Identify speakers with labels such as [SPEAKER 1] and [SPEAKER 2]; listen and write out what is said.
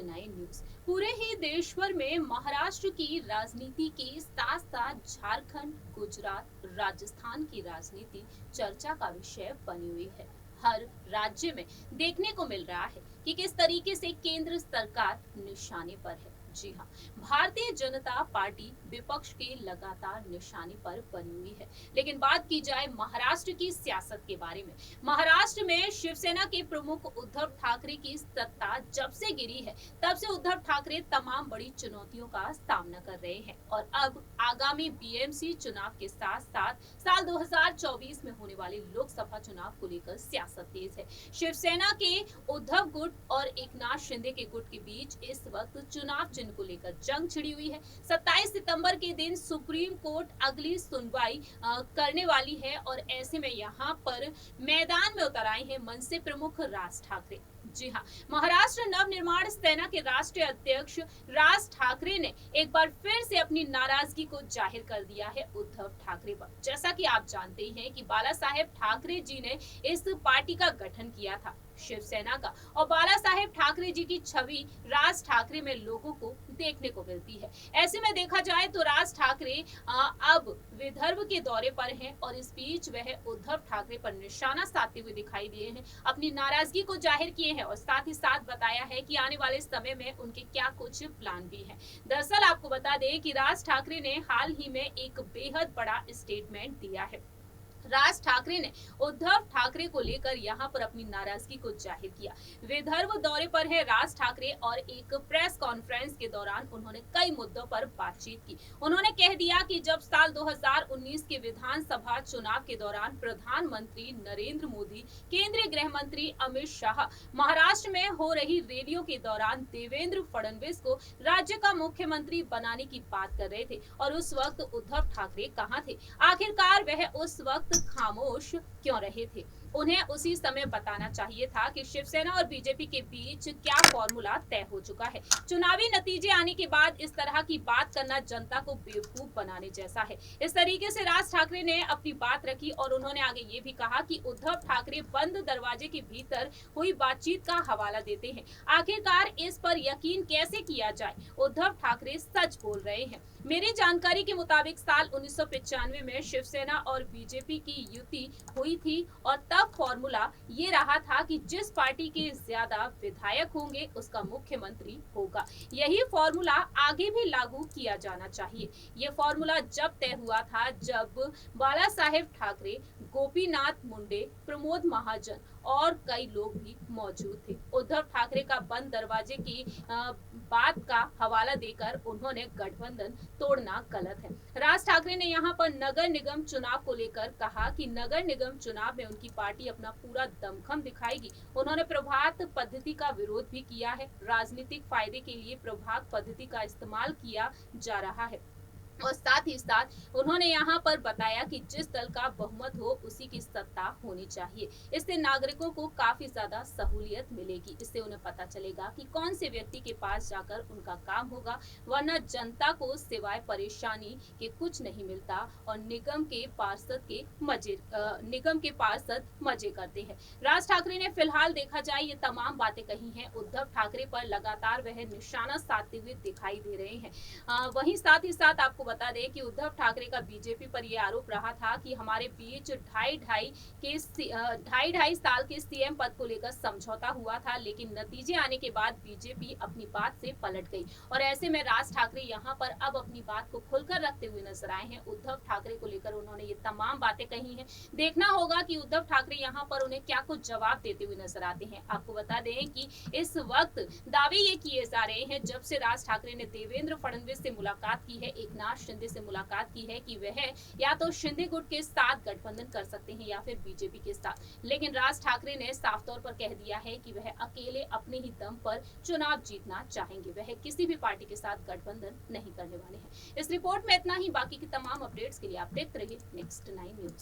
[SPEAKER 1] 9 news. पूरे ही देश भर में महाराष्ट्र की राजनीति के साथ साथ झारखंड, गुजरात, राजस्थान की राजनीति चर्चा का विषय बनी हुई है। हर राज्य में देखने को मिल रहा है कि किस तरीके से केंद्र सरकार निशाने पर है। जी हाँ, भारतीय जनता पार्टी विपक्ष के लगातार निशाने पर बनी हुई है। लेकिन बात की जाए महाराष्ट्र की सियासत के बारे में, महाराष्ट्र में शिवसेना के प्रमुख उद्धव ठाकरे की सत्ता जब से गिरी है, तब से उद्धव ठाकरे तमाम बड़ी चुनौतियों का सामना कर रहे हैं और अब आगामी बीएमसी चुनाव के साथ साथ साल 2024 में होने वाले लोकसभा चुनाव को लेकर सियासत तेज है। शिवसेना के उद्धव गुट और एकनाथ शिंदे के गुट के बीच इस वक्त चुनाव चिन्ह को लेकर जंग छिड़ी हुई है। 27 सितंबर के दिन सुप्रीम कोर्ट अगली सुनवाई करने वाली है और ऐसे में यहाँ पर मैदान में उतर आए हैं मनसे प्रमुख राज ठाकरे। जी हाँ, महाराष्ट्र नवनिर्माण सेना के राष्ट्रीय अध्यक्ष राज ठाकरे ने एक बार फिर से अपनी नाराजगी को जाहिर कर दिया है उद्धव ठाकरे पर। जैसा कि आप जानते ही हैं कि बाला साहेब ठाकरे जी ने इस पार्टी का गठन किया था, शिवसेना का, और बाला साहेब ठाकरे जी की छवि राज ठाकरे में लोगों को देखने को मिलती है। ऐसे में देखा जाए तो राज ठाकरे अब विदर्भ के दौरे पर हैं और इस बीच वह उद्धव ठाकरे पर निशाना साधते हुए दिखाई दिए हैं, अपनी नाराजगी को जाहिर किए हैं और साथ ही साथ बताया है कि आने वाले समय में उनके क्या कुछ प्लान भी हैं। दरअसल आपको बता दें कि राज ठाकरे ने हाल ही में एक बेहद बड़ा स्टेटमेंट दिया है। राज ठाकरे ने उद्धव ठाकरे को लेकर यहां पर अपनी नाराजगी को जाहिर किया। विदर्भ दौरे पर है राज ठाकरे और एक प्रेस कॉन्फ्रेंस के दौरान उन्होंने कई मुद्दों पर बातचीत की। उन्होंने कह दिया कि जब साल 2019 के विधानसभा चुनाव के दौरान प्रधानमंत्री नरेंद्र मोदी, केंद्रीय गृह मंत्री अमित शाह महाराष्ट्र में हो रही रैलियों के दौरान देवेंद्र फडणवीस को राज्य का मुख्यमंत्री बनाने की बात कर रहे थे और उस वक्त उद्धव ठाकरे कहां थे? आखिरकार वह उस वक्त खामोश क्यों रहे थे? उन्हें उसी समय बताना चाहिए था कि शिवसेना और बीजेपी के बीच क्या फॉर्मूला तय हो चुका है। चुनावी नतीजे आने के बाद इस तरह की बात करना जनता को बेवकूफ बनाने जैसा है। इस तरीके से राज ठाकरे ने अपनी बात रखी और उन्होंने आगे ये भी कहा कि उद्धव ठाकरे बंद दरवाजे के भीतर हुई बातचीत का हवाला देते हैं। आखिरकार इस पर यकीन कैसे किया जाए? उद्धव ठाकरे सच बोल रहे हैं। मेरी जानकारी के मुताबिक साल 1995 में शिवसेना और बीजेपी की युति हुई थी और तब फॉर्मूला ये रहा था कि जिस पार्टी के ज्यादा विधायक होंगे उसका मुख्यमंत्री होगा। यही फॉर्मूला आगे भी लागू किया जाना चाहिए। ये फॉर्मूला जब तय हुआ था जब बाला साहेब ठाकरे, गोपीनाथ मुंडे, प्रमोद महाजन और कई लोग भी मौजूद थे। उद्धव ठाकरे का बंद दरवाजे की बात का हवाला देकर उन्होंने गठबंधन तोड़ना गलत है। राज ठाकरे ने यहाँ पर नगर निगम चुनाव को लेकर कहा कि नगर निगम चुनाव में उनकी पार्टी अपना पूरा दमखम दिखाएगी। उन्होंने प्रभात पद्धति का विरोध भी किया है। राजनीतिक फायदे के लिए प्रभात पद्धति का इस्तेमाल किया जा रहा है और साथ ही साथ उन्होंने यहाँ पर बताया कि जिस दल का बहुमत हो उसी की सत्ता होनी चाहिए। इससे नागरिकों को काफी ज्यादा सहूलियत मिलेगी। इससे उन्हें पता चलेगा कि कौन से व्यक्ति के पास जाकर उनका काम होगा, वरना जनता को सिवाय परेशानी के कुछ नहीं मिलता और निगम के पार्षद मजे करते हैं। राज ठाकरे ने फिलहाल देखा जाए ये तमाम बातें कही हैं। उद्धव ठाकरे पर लगातार वह निशाना साधते हुए दिखाई दे रहे हैं। वहीं साथ ही साथ आपको बता दें कि उद्धव ठाकरे का बीजेपी पर यह आरोप रहा था कि हमारे बीच ढाई साल के सीएम पद को लेकर समझौता हुआ था, लेकिन नतीजे आने के बाद बीजेपी अपनी बात से पलट गई और ऐसे में राज ठाकरे यहाँ पर अब अपनी बात को खुलकर रखते हुए नजर आए हैं। उद्धव ठाकरे को लेकर उन्होंने ये तमाम बातें कही हैं। देखना होगा कि उद्धव ठाकरे यहाँ पर उन्हें क्या कुछ जवाब देते हुए नजर आते हैं। आपको बता दें कि इस वक्त दावे ये किए जा रहे हैं जब से राज ठाकरे ने देवेंद्र फडणवीस से मुलाकात की है, एकनाथ शिंदे से मुलाकात की है, कि वह या तो शिंदे गुट के साथ गठबंधन कर सकते हैं या फिर बीजेपी के साथ। लेकिन राज ठाकरे ने साफ तौर पर कह दिया है कि वह अकेले अपने ही दम पर चुनाव जीतना चाहेंगे। वह किसी भी पार्टी के साथ गठबंधन नहीं करने वाले हैं। इस रिपोर्ट में इतना ही। बाकी की तमाम अपडेट्स के लिए आप देखते रहिए नेक्स्ट 9 न्यूज।